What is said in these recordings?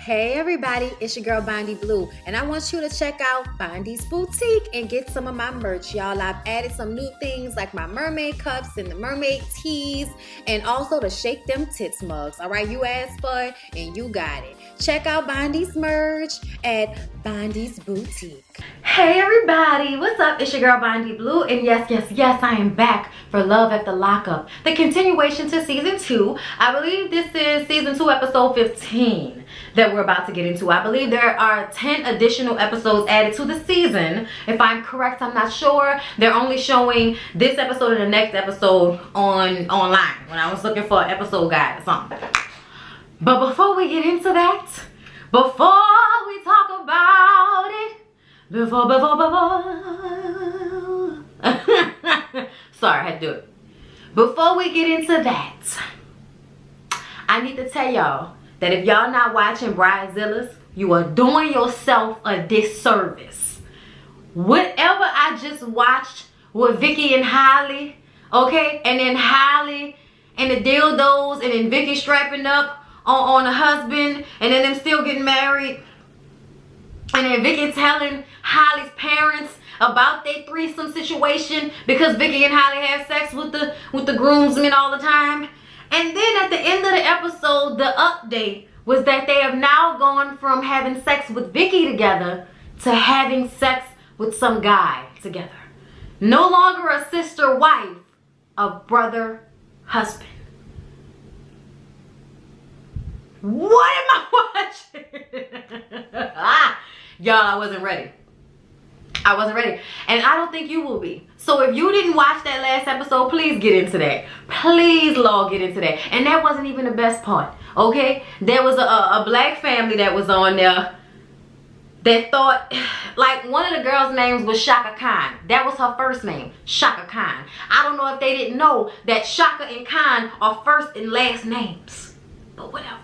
Hey everybody, it's your girl Bondy Blue, and I want you to check out Bondy's Boutique and get some of my merch, y'all. I've added some new things like my mermaid cups and the mermaid tees, and also the Shake Them Tits mugs. All right, you asked for it and you got it. Check out Bondy's merch at Bondy's Boutique. Hey everybody, what's up? It's your girl Bondy Blue, and yes, I am back for Love at the Lockup, the continuation to season 2. I believe this is season 2, episode 15 that we're about to get into. I believe there are 10 additional episodes added to the season. If I'm correct, I'm not sure. They're only showing this episode and the next episode online when I was looking for an episode guide or something. But before we get into that, before we talk about it, sorry, I had to do it. Before we get into that, I need to tell y'all that if y'all not watching Bridezilla's, you are doing yourself a disservice. Whatever I just watched with Vicky and Holly, okay, and then Holly and the dildos, and then Vicky strapping up on a husband, and then them still getting married, and then Vicky telling Holly's parents about their threesome situation because Vicky and Holly have sex with the groomsmen all the time. And then at the end of the episode, the update was that they have now gone from having sex with Vicky together to having sex with some guy together. No longer a sister wife, a brother husband. What am I watching? Y'all, I wasn't ready. I wasn't ready, and I don't think you will be. So if you didn't watch that last episode, please get into that. Please, Lord, get into that. And that wasn't even the best part, okay? There was a black family that was on there that thought, like, one of the girls' names was Shaka Khan. That was her first name, Shaka Khan. I don't know if they didn't know that Shaka and Khan are first and last names, but whatever.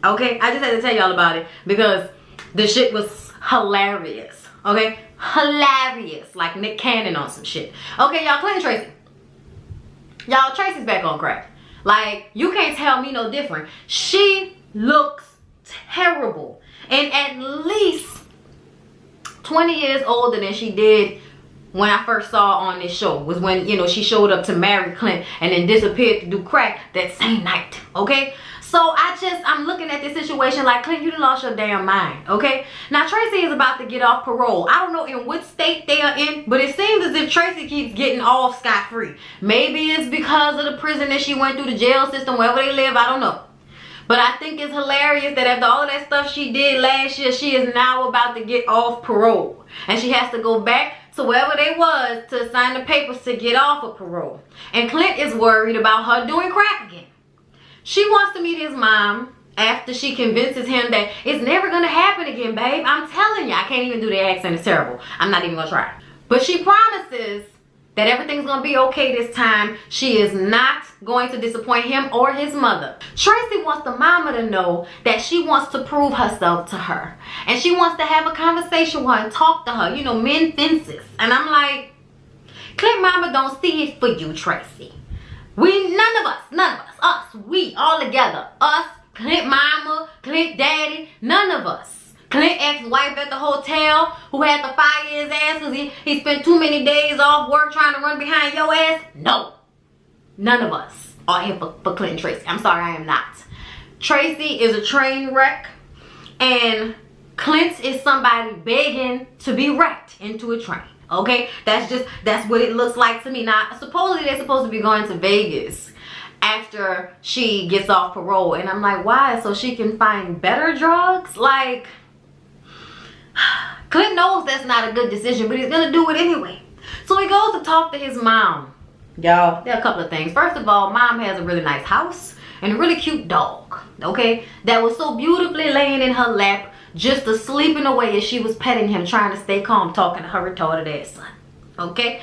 Okay, I just had to tell y'all about it because the shit was hilarious, okay? Hilarious, like Nick Cannon on some shit. Okay, y'all, Clint and Tracy. Y'all, Tracy's back on crack. Like, you can't tell me no different. She looks terrible. And at least 20 years older than she did when I first saw her on this show. Was when, you know, she showed up to marry Clint and then disappeared to do crack that same night, okay? So I'm looking at this situation like, Clint, you done lost your damn mind, okay? Now, Tracy is about to get off parole. I don't know in what state they are in, but it seems as if Tracy keeps getting off scot-free. Maybe it's because of the prison that she went through, the jail system, wherever they live, I don't know. But I think it's hilarious that after all of that stuff she did last year, she is now about to get off parole. And she has to go back to wherever they was to sign the papers to get off of parole. And Clint is worried about her doing crack again. She wants to meet his mom after she convinces him that it's never going to happen again, babe. I'm telling you, I can't even do the accent. It's terrible. I'm not even going to try. But she promises that everything's going to be okay this time. She is not going to disappoint him or his mother. Tracy wants the mama to know that she wants to prove herself to her. And she wants to have a conversation with her and talk to her. You know, men fences. And I'm like, Clint mama don't see it for you, Tracy. None of us, we all together, us, Clint mama, Clint daddy, none of us. Clint ex-wife at the hotel who had to fire his ass because he spent too many days off work trying to run behind your ass. No, none of us are here for Clint and Tracy. I'm sorry, I am not. Tracy is a train wreck, and Clint is somebody begging to be wrecked into a train. Okay, that's what it looks like to me. Now, supposedly they're supposed to be going to Vegas after she gets off parole, and I'm like, why? So she can find better drugs? Like, Clint knows that's not a good decision, but he's gonna do it anyway. So he goes to talk to his mom. Y'all, there are a couple of things. First of all, mom has a really nice house and a really cute dog, okay, that was so beautifully laying in her lap, just sleeping away as she was petting him, trying to stay calm, talking to her retarded ass son. Okay?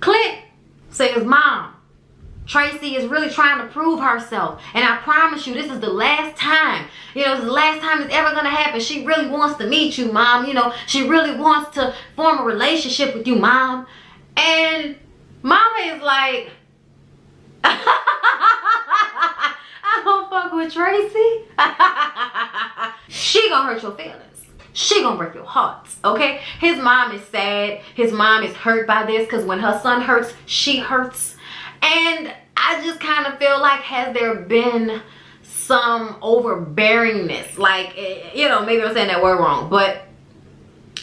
Clint says, Mom, Tracy is really trying to prove herself. And I promise you, this is the last time. You know, this is the last time it's ever going to happen. She really wants to meet you, Mom. You know, she really wants to form a relationship with you, Mom. And Mama is like, I I don't fuck with Tracy. She gonna hurt your feelings. She gonna break your heart, okay? His mom is sad. His mom is hurt by this because when her son hurts, she hurts. And I just kind of feel like, has there been some overbearingness? Like, you know, maybe I'm saying that word wrong, but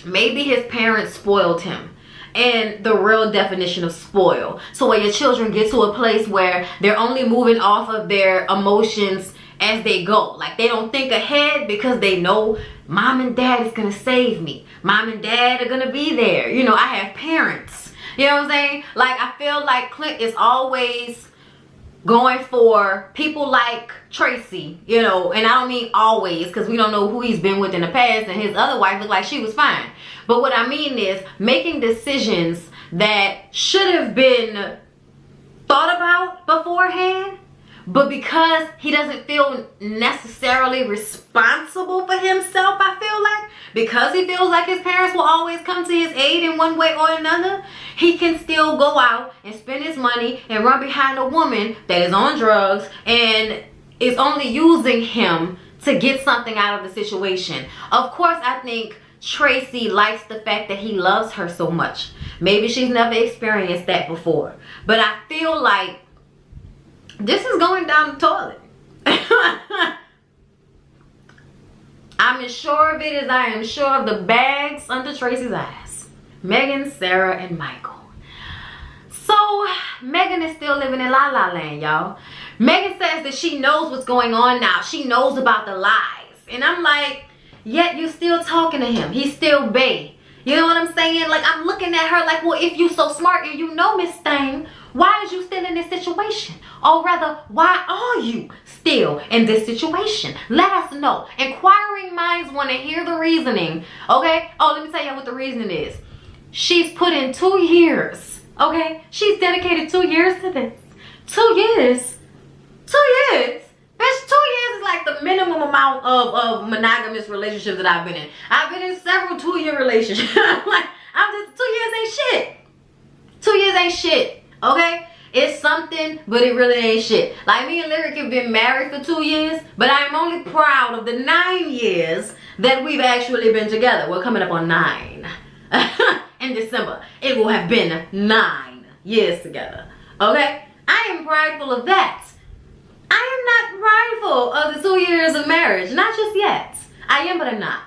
maybe his parents spoiled him. And the real definition of spoil. So when your children get to a place where they're only moving off of their emotions as they go. Like, they don't think ahead because they know mom and dad is gonna save me. Mom and dad are gonna be there. You know, I have parents. You know what I'm saying? Like, I feel like Clint is always going for people like Tracy, you know, and I don't mean always because we don't know who he's been with in the past, and his other wife looked like she was fine. But what I mean is making decisions that should have been thought about beforehand, but because he doesn't feel necessarily responsible for himself, I feel like, because he feels like his parents will always come to his aid in one way or another, he can still go out and spend his money and run behind a woman that is on drugs and is only using him to get something out of the situation. Of course, I think Tracy likes the fact that he loves her so much. Maybe she's never experienced that before. But I feel like this is going down the toilet. I'm as sure of it as I am sure of the bags under Tracy's eyes. Megan, Sarah, and Michael. So, Megan is still living in La La Land, y'all. Megan says that she knows what's going on now. She knows about the lies. And I'm like, yet you still talking to him. He's still bae. You know what I'm saying? Like, I'm looking at her like, well, if you so smart and you know Miss Thing, why is you still in this situation? Or rather, why are you still in this situation? Let us know. Inquiring minds want to hear the reasoning. Okay? Oh, let me tell you what the reasoning is. She's put in 2 years. Okay? She's dedicated 2 years to this. 2 years? 2 years? Bitch, 2 years is like the minimum amount of monogamous relationships that I've been in. I've been in several 2-year relationships. Like, I'm just, 2 years ain't shit. 2 years ain't shit. Okay? It's something, but it really ain't shit. Like, me and Lyric have been married for 2 years, but I'm only proud of the 9 years that we've actually been together. We're coming up on 9. In December. It will have been 9 years together. Okay? I am prideful of that. I am not prideful of the 2 years of marriage. Not just yet. I am, but I'm not.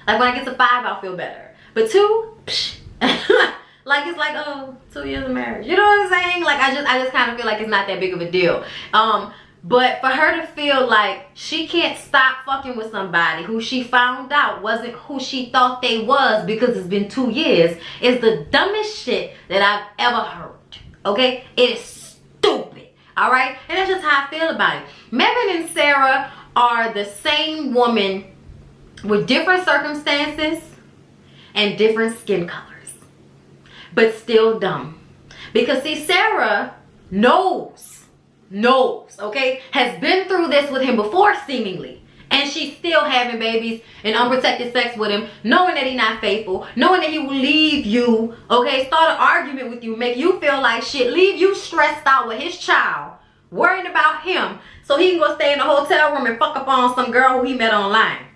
Like, when I get to 5, I'll feel better. But 2, psh. Like, it's like, oh, 2 years of marriage. You know what I'm saying? Like, I just kind of feel like it's not that big of a deal. But for her to feel like she can't stop fucking with somebody who she found out wasn't who she thought they was because it's been 2 years is the dumbest shit that I've ever heard. Okay? It is stupid. Alright? And that's just how I feel about it. Megan and Sarah are the same woman with different circumstances and different skin colors. But still dumb. Because see, Sarah knows, okay, has been through this with him before seemingly. And she's still having babies and unprotected sex with him, knowing that he's not faithful, knowing that he will leave you, okay, start an argument with you, make you feel like shit, leave you stressed out with his child, worrying about him, so he can go stay in a hotel room and fuck up on some girl who he met online.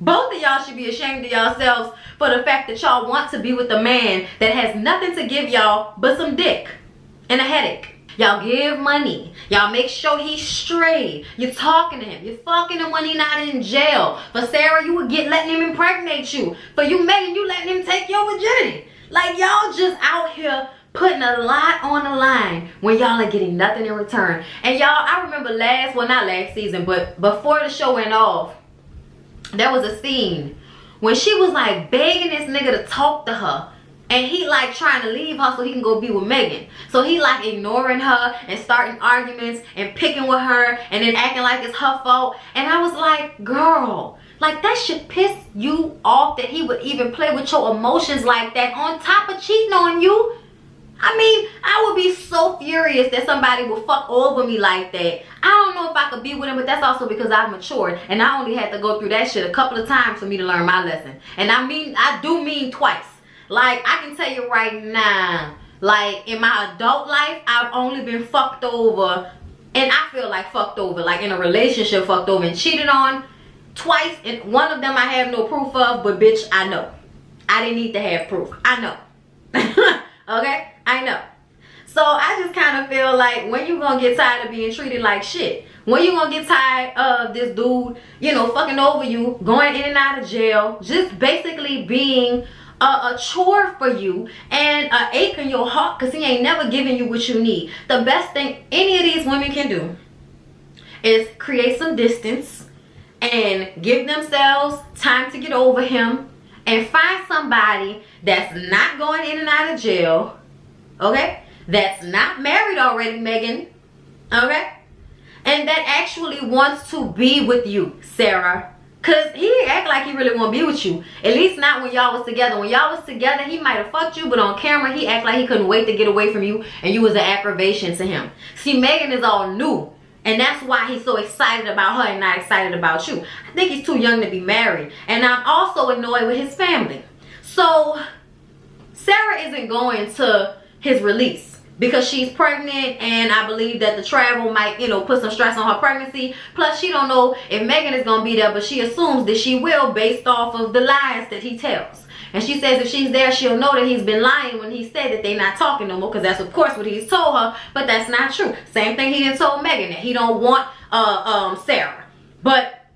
Both of y'all should be ashamed of yourselves for the fact that y'all want to be with a man that has nothing to give y'all but some dick and a headache. Y'all give money. Y'all make sure he's straight. You're talking to him. You're fucking him when he's not in jail. For Sarah, you would letting him impregnate you. For you, Megan, you letting him take your virginity. Like, y'all just out here putting a lot on the line when y'all are getting nothing in return. And y'all, I remember not last season, but before the show went off, there was a scene when she was like begging this nigga to talk to her. And he like trying to leave her so he can go be with Megan. So he like ignoring her and starting arguments and picking with her and then acting like it's her fault. And I was like, girl, like that should piss you off that he would even play with your emotions like that on top of cheating on you. I mean, I would be so furious that somebody would fuck over me like that. I don't know if I could be with him, but that's also because I've matured. And I only had to go through that shit a couple of times for me to learn my lesson. And I do mean twice. Like, I can tell you right now, like, in my adult life, I've only been fucked over and I feel like fucked over, like in a relationship fucked over and cheated on twice, and one of them I have no proof of, but bitch, I know. I didn't need to have proof. I know. Okay? I know. So I just kind of feel like, when you gonna get tired of being treated like shit? When you gonna get tired of this dude, you know, fucking over you, going in and out of jail, just basically being a chore for you and an ache in your heart because he ain't never giving you what you need? The best thing any of these women can do is create some distance and give themselves time to get over him and find somebody that's not going in and out of jail, okay? That's not married already, Megan, okay? And that actually wants to be with you, Sarah. Cause he act like he really want to be with you. At least not when y'all was together. When y'all was together, he might have fucked you, but on camera, he act like he couldn't wait to get away from you, and you was an aggravation to him. See, Megan is all new, and that's why he's so excited about her and not excited about you. I think he's too young to be married, and I'm also annoyed with his family. So Sarah isn't going to his release because she's pregnant, and I believe that the travel might, you know, put some stress on her pregnancy. Plus, she don't know if Megan is gonna be there, but she assumes that she will based off of the lies that he tells. And she says if she's there, she'll know that he's been lying when he said that they're not talking no more, because that's of course what he's told her, but that's not true. Same thing he done told Megan, that he don't want Sarah. But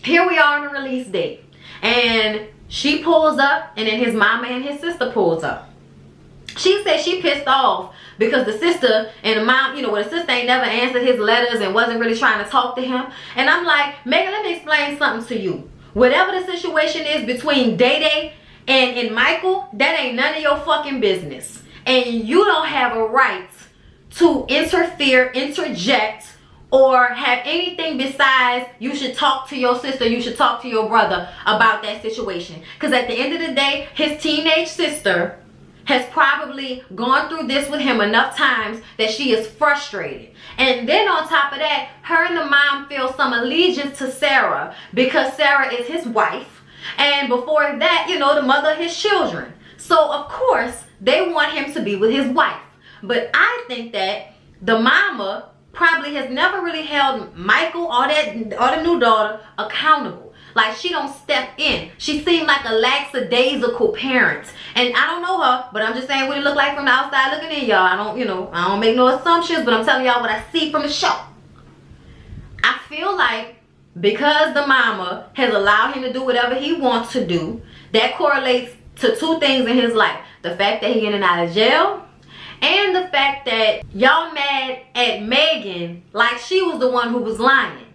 here we are on the release date, and she pulls up, and then his mama and his sister pulls up. She said she pissed off because the sister and the mom, you know, well, the sister ain't never answered his letters and wasn't really trying to talk to him. And I'm like, Megan, let me explain something to you. Whatever the situation is between Day and Michael, that ain't none of your fucking business. And you don't have a right to interfere, interject, or have anything besides you should talk to your sister, you should talk to your brother about that situation. Because at the end of the day, his teenage sister has probably gone through this with him enough times that she is frustrated. And then on top of that, her and the mom feel some allegiance to Sarah because Sarah is his wife. And before that, you know, the mother of his children. So of course, they want him to be with his wife. But I think that the mama probably has never really held Michael or the new daughter accountable. Like, she don't step in. She seemed like a lackadaisical parent. And I don't know her, but I'm just saying what it looked like from the outside looking in, y'all. I don't make no assumptions, but I'm telling y'all what I see from the show. I feel like because the mama has allowed him to do whatever he wants to do, that correlates to two things in his life. The fact that he in and out of jail, and the fact that y'all mad at Megan like she was the one who was lying.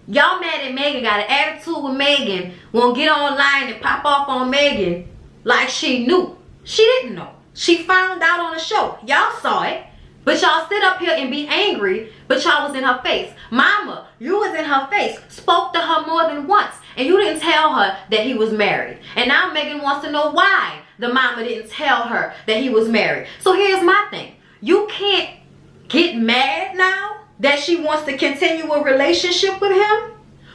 Y'all mad at Megan, got an attitude with Megan, won't get online and pop off on Megan like she knew. She didn't know. She found out on the show. Y'all saw it. But y'all sit up here and be angry, but y'all was in her face. Mama, you was in her face, spoke to her more than once, and you didn't tell her that he was married. And now Megan wants to know why the mama didn't tell her that he was married. So here's my thing. You can't get mad now that she wants to continue a relationship with him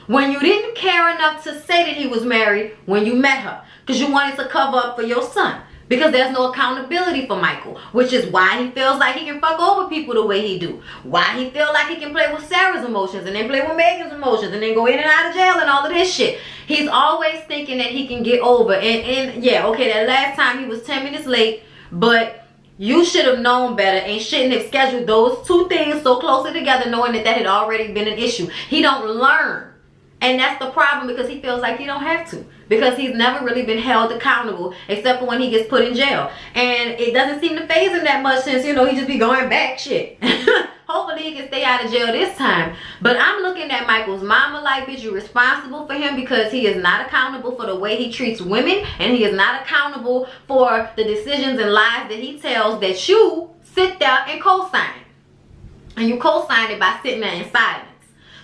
when you didn't care enough to say that he was married when you met her, because you wanted to cover up for your son, because there's no accountability for Michael, which is why he feels like he can fuck over people the way he do, why he feels like he can play with Sarah's emotions and then play with Megan's emotions and then go in and out of jail and all of this shit. He's always thinking that he can get over, and yeah, okay, that last time he was 10 minutes late, but you should have known better and shouldn't have scheduled those two things so closely together knowing that that had already been an issue. He don't learn. And that's the problem, because he feels like he don't have to. Because he's never really been held accountable except for when he gets put in jail. And it doesn't seem to faze him that much since, you know, he just be going back shit. Hopefully he can stay out of jail this time. But I'm looking at Michael's mama like, bitch, you're responsible for him because he is not accountable for the way he treats women. And he is not accountable for the decisions and lies that he tells that you sit there and co-sign. And you co-sign it by sitting there in silence.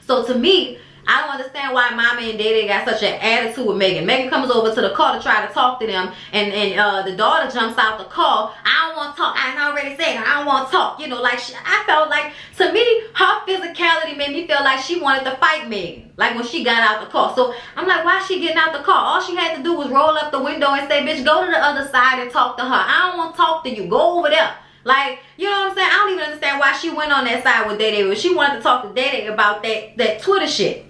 So to me, I don't understand why Mama and Daddy got such an attitude with Megan. Megan comes over to the car to try to talk to them, and the daughter jumps out the car. I don't want to talk. I already said I don't want to talk. You know, like I felt like, to me, her physicality made me feel like she wanted to fight Megan. Like when she got out the car. So I'm like, why is she getting out the car? All she had to do was roll up the window and say, bitch, go to the other side and talk to her. I don't want to talk to you. Go over there. Like, you know what I'm saying? I don't even understand why she went on that side with Day Day. She wanted to talk to Day Day about that Twitter shit.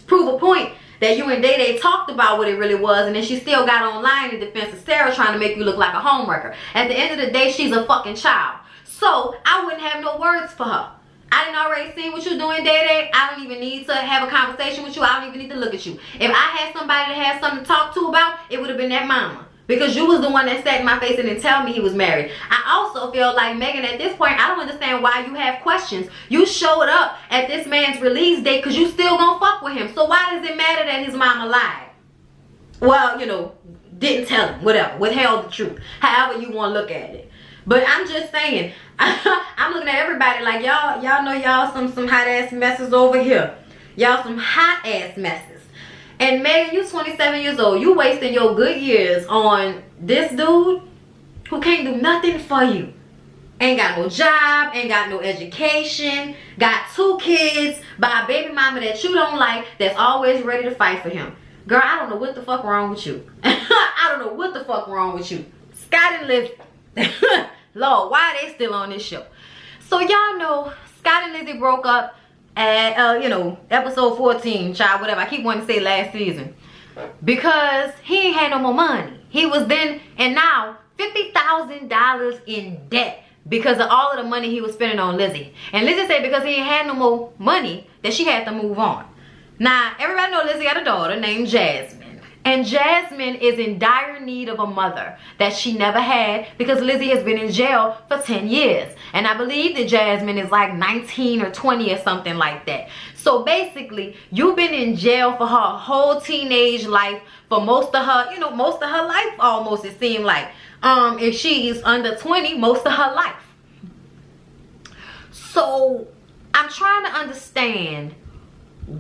Prove a point that you and Day Day talked about what it really was, and then she still got online in defense of Sarah trying to make you look like a homewrecker. At the end of the day, she's a fucking child. So I wouldn't have no words for her. I didn't already see what you're doing, Day Day. I don't even need to have a conversation with you. I don't even need to look at you. If I had somebody that had something to talk to about, it would have been that mama. Because you was the one that sat in my face and didn't tell me he was married. I also feel like, Megan, at this point, I don't understand why you have questions. You showed up at this man's release date because you still gonna fuck with him. So why does it matter that his mama lied? Well, you know, didn't tell him, whatever. Withheld the truth. However you want to look at it. But I'm just saying, I'm looking at everybody like, y'all know y'all some hot ass messes over here. Y'all some hot ass messes. And Megan, you 27 years old. You wasting your good years on this dude who can't do nothing for you. Ain't got no job, ain't got no education, got 2 kids by a baby mama that you don't like, that's always ready to fight for him. Girl, I don't know what the fuck wrong with you. I don't know what the fuck wrong with you. Scott and Lizzie. Lord, why are they still on this show? So y'all know Scott and Lizzie broke up at, you know, episode 14, child, whatever. I keep wanting to say last season. Because he ain't had no more money. He was then and now $50,000 in debt because of all of the money he was spending on Lizzie. And Lizzie said because he ain't had no more money that she had to move on. Now, everybody know Lizzie got a daughter named Jasmine. And Jasmine is in dire need of a mother that she never had because Lizzie has been in jail for 10 years. And I believe that Jasmine is like 19 or 20 or something like that. So basically, you've been in jail for her whole teenage life, for most of her, you know, most of her life almost, it seemed like. If she is under 20, most of her life. So I'm trying to understand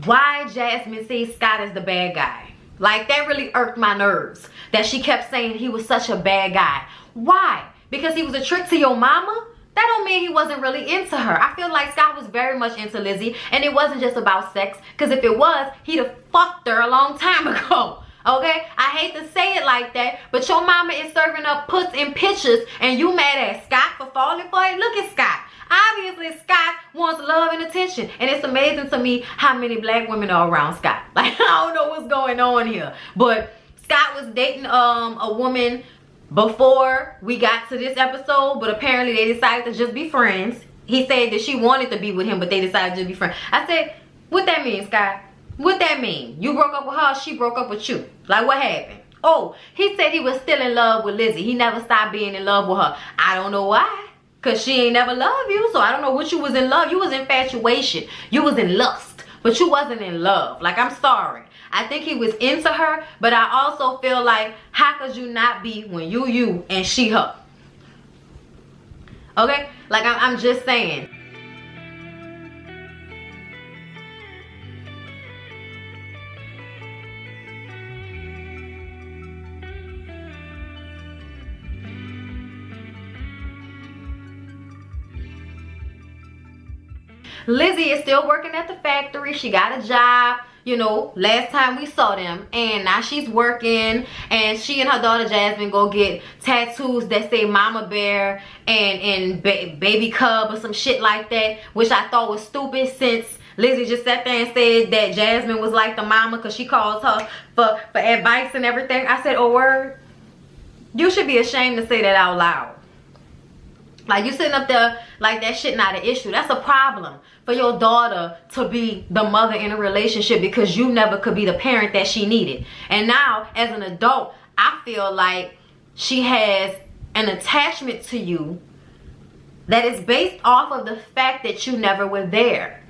why Jasmine sees Scott as the bad guy. Like, that really irked my nerves that she kept saying he was such a bad guy. Why? Because he was a trick to your mama? That don't mean he wasn't really into her. I feel like Scott was very much into Lizzie, and it wasn't just about sex, because if it was, he'd have fucked her a long time ago. Okay? I hate to say it like that, but your mama is serving up puts in pictures, and you mad at Scott for falling for it? Look at Scott. Obviously, Scott wants love and attention. And it's amazing to me how many black women are around Scott. Like, I don't know what's going on here. But Scott was dating a woman before we got to this episode. But apparently, they decided to just be friends. He said that she wanted to be with him, but they decided to be friends. I said, what that mean, Scott? What that mean? You broke up with her, she broke up with you. Like, what happened? Oh, he said he was still in love with Lizzie. He never stopped being in love with her. I don't know why. Because she ain't never loved you. So I don't know what you was in love. You was infatuation. You was in lust. But you wasn't in love. Like, I'm sorry. I think he was into her. But I also feel like, how could you not be when you and she her? Okay? Like, I'm just saying. Lizzie is still working at the factory. She got a job, you know, last time we saw them. And now she's working. And she and her daughter Jasmine go get tattoos that say Mama Bear and Baby Cub or some shit like that. Which I thought was stupid, since Lizzie just sat there and said that Jasmine was like the mama because she calls her for advice and everything. I said, oh, word? You should be ashamed to say that out loud. Like, you sitting up there like that shit not an issue. That's a problem for your daughter to be the mother in a relationship because you never could be the parent that she needed. And now, as an adult, I feel like she has an attachment to you that is based off of the fact that you never were there.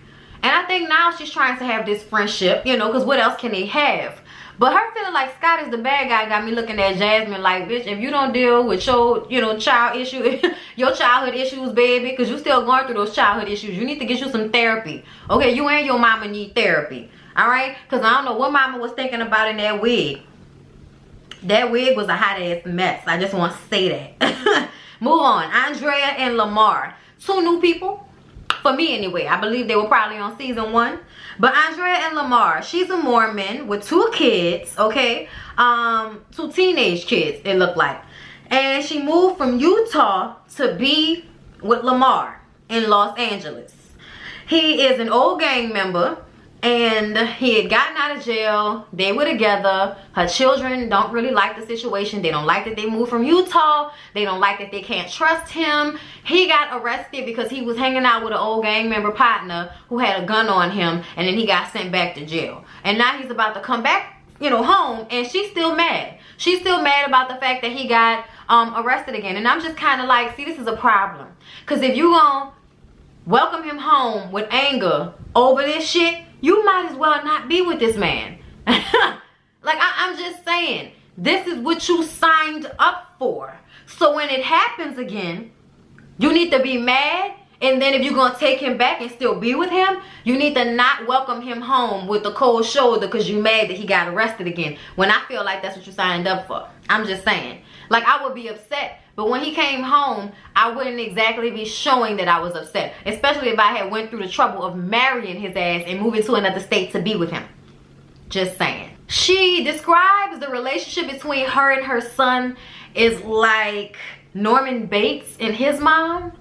And I think now she's trying to have this friendship, you know, because what else can they have? But her feeling like Scott is the bad guy got me looking at Jasmine like, bitch, if you don't deal with your, you know, your childhood issues, baby, because you still going through those childhood issues, you need to get you some therapy. Okay, you and your mama need therapy. All right? Because I don't know what mama was thinking about in that wig. That wig was a hot ass mess. I just want to say that. Move on. Andrea and Lamar. 2 new people. For me anyway. I believe they were probably on season 1. But Andrea and Lamar, she's a Mormon with 2 kids, okay? 2 teenage kids, it looked like. And she moved from Utah to be with Lamar in Los Angeles. He is an old gang member, and he had gotten out of jail. They were together. Her children don't really like the situation. They don't like that they moved from Utah. They don't like that they can't trust him. He got arrested because he was hanging out with an old gang member partner who had a gun on him, and then he got sent back to jail. And now he's about to come back, you know, home, and she's still mad. She's still mad about the fact that he got arrested again. And I'm just kind of like, see, this is a problem. Because if you gonna welcome him home with anger over this shit, you might as well not be with this man. Like, I'm just saying, this is what you signed up for. So when it happens again, you need to be mad. And then if you're going to take him back and still be with him, you need to not welcome him home with a cold shoulder because you mad that he got arrested again. When I feel like that's what you signed up for. I'm just saying. Like, I would be upset. But when he came home, I wouldn't exactly be showing that I was upset. Especially if I had went through the trouble of marrying his ass and moving to another state to be with him. Just saying. She describes the relationship between her and her son is like Norman Bates and his mom.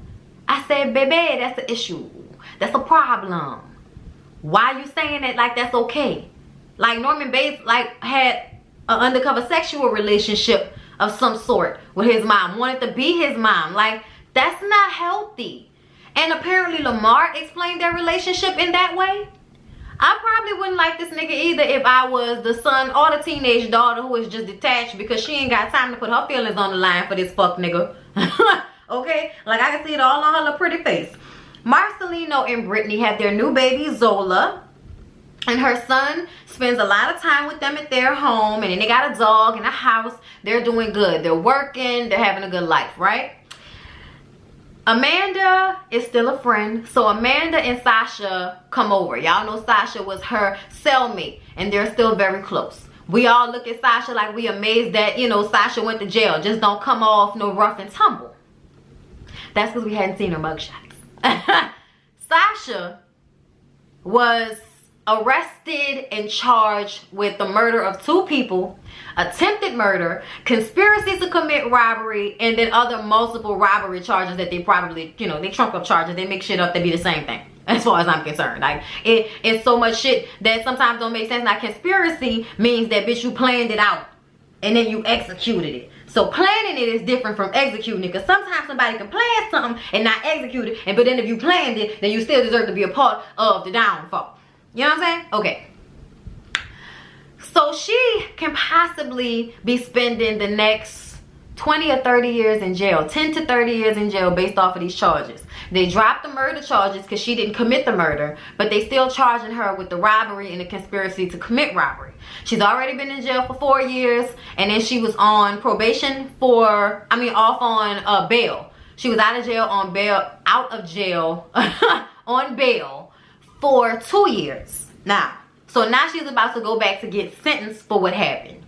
I said, baby, that's the issue. That's a problem. Why are you saying that like that's okay? Like Norman Bates like had an undercover sexual relationship of some sort with his mom. Wanted to be his mom. Like, that's not healthy. And apparently Lamar explained their relationship in that way. I probably wouldn't like this nigga either if I was the son or the teenage daughter who is just detached because she ain't got time to put her feelings on the line for this fuck nigga. Okay? Like, I can see it all on her little pretty face. Marcelino and Brittany have their new baby, Zola. And her son spends a lot of time with them at their home. And then they got a dog and a house. They're doing good. They're working. They're having a good life, right? Amanda is still a friend. So Amanda and Sasha come over. Y'all know Sasha was her cellmate. And they're still very close. We all look at Sasha like we amazed that, you know, Sasha went to jail. Just don't come off no rough and tumble. That's because we hadn't seen her mugshots. Sasha was arrested and charged with the murder of 2 people, attempted murder, conspiracy to commit robbery, and then other multiple robbery charges that they probably, you know, they trump up charges. They make shit up. They be the same thing as far as I'm concerned. Like, it's so much shit that sometimes don't make sense. Now, conspiracy means that, bitch, you planned it out and then you executed it. So planning it is different from executing it, because sometimes somebody can plan something and not execute it, but then if you planned it, then you still deserve to be a part of the downfall. You know what I'm saying? Okay. So she can possibly be spending the next 20 or 30 years in jail. 10 to 30 years in jail based off of these charges. They dropped the murder charges because she didn't commit the murder, but they still charging her with the robbery and the conspiracy to commit robbery. She's already been in jail for 4 years, and then she was on probation for, off on bail. She was out of jail on bail, on bail for 2 years now. So now she's about to go back to get sentenced for what happened.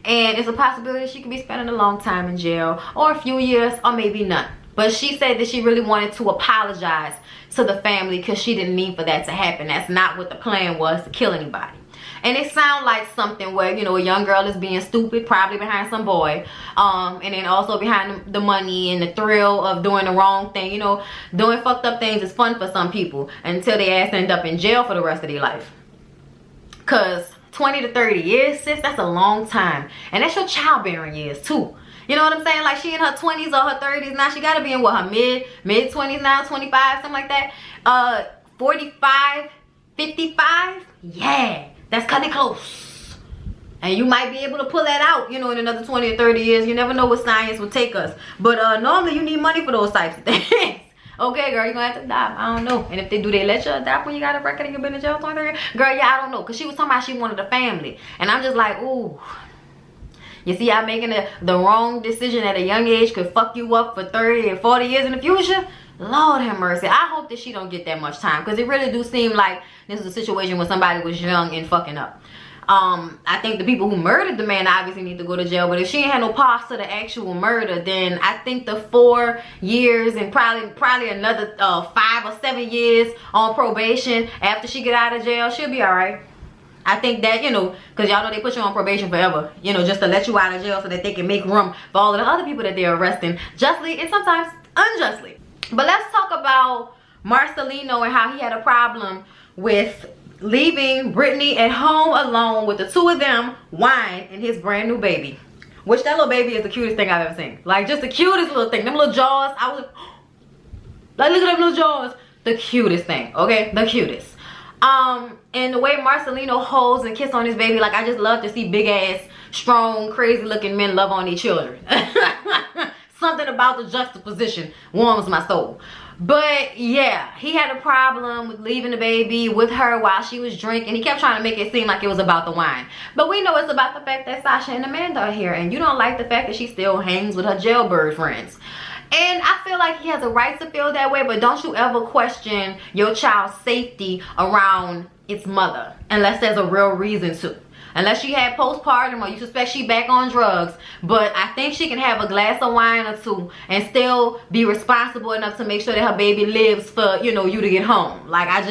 And it's a possibility she could be spending a long time in jail, or a few years, or maybe none. But she said that she really wanted to apologize to the family because she didn't mean for that to happen. That's not what the plan was, to kill anybody. And it sounds like something where, you know, a young girl is being stupid, probably behind some boy. And then also behind the money and the thrill of doing the wrong thing. You know, doing fucked up things is fun for some people until they ass end up in jail for the rest of their life. Because 20 to 30 years, sis, that's a long time. And that's your childbearing years too. You know what I'm saying? Like, she in her 20s or her 30s now. She got to be in what, her mid 20s now, 25, something like that. 45, 55, yeah. That's cutting close. And you might be able to pull that out, you know, in another 20 or 30 years. You never know what science will take us. But normally you need money for those types of things. Okay, girl, you're going to have to die. I don't know. And if they do, they let you die when you got a record and you've been in jail 23 years? Girl, yeah, I don't know. Because she was talking about she wanted a family. And I'm just like, ooh. You see, I'm making the wrong decision at a young age could fuck you up for 30 and 40 years in the future. Lord have mercy. I hope that she don't get that much time, because it really do seem like this is a situation where somebody was young and fucking up. I think the people who murdered the man obviously need to go to jail, but if she ain't had no parts to the actual murder, then I think the 4 years and probably another 5 or 7 years on probation after she get out of jail, she'll be all right. I think that, you know, because y'all know they put you on probation forever, you know, just to let you out of jail so that they can make room for all of the other people that they're arresting, justly and sometimes unjustly. But let's talk about Marcelino and how he had a problem with leaving Brittany at home alone with the two of them, wine, and his brand new baby. Which that little baby is the cutest thing I've ever seen. Like, just the cutest little thing. Them little jaws, I was like, look at them little jaws. The cutest thing, okay? The cutest. And the way Marcelino holds and kisses on his baby, like, I just love to see big ass, strong, crazy looking men love on their children. Something about the juxtaposition warms my soul. But yeah, he had a problem with leaving the baby with her while she was drinking. He kept trying to make it seem like it was about the wine. But we know it's about the fact that Sasha and Amanda are here, and you don't like the fact that she still hangs with her jailbird friends. And I feel like he has a right to feel that way, but don't you ever question your child's safety around its mother unless there's a real reason to. Unless she had postpartum or you suspect she back on drugs. But I think she can have a glass of wine or two and still be responsible enough to make sure that her baby lives for, you know, you to get home. Like, I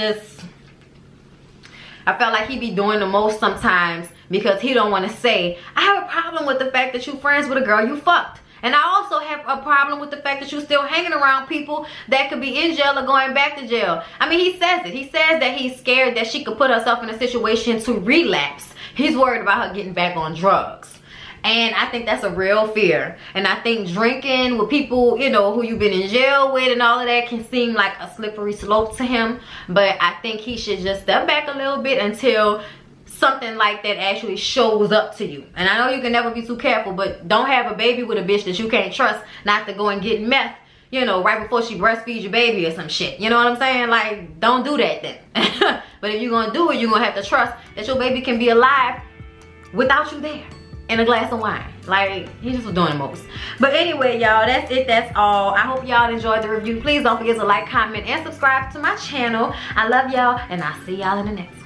felt like he be doing the most sometimes because he don't want to say, I have a problem with the fact that you friends with a girl you fucked. And I also have a problem with the fact that you're still hanging around people that could be in jail or going back to jail. I mean, he says it. He says that he's scared that she could put herself in a situation to relapse. He's worried about her getting back on drugs. And I think that's a real fear. And I think drinking with people, you know, who you've been in jail with and all of that can seem like a slippery slope to him. But I think he should just step back a little bit until something like that actually shows up to you. And I know you can never be too careful, but don't have a baby with a bitch that you can't trust not to go and get meth, you know, right before she breastfeeds your baby or some shit. You know what I'm saying? Like, don't do that then. But if you're gonna do it, you're gonna have to trust that your baby can be alive without you there in a glass of wine. Like, he just was doing the most. But anyway, y'all, that's it. That's all. I hope y'all enjoyed the review. Please don't forget to like, comment, and subscribe to my channel. I love y'all, and I'll see y'all in the next one.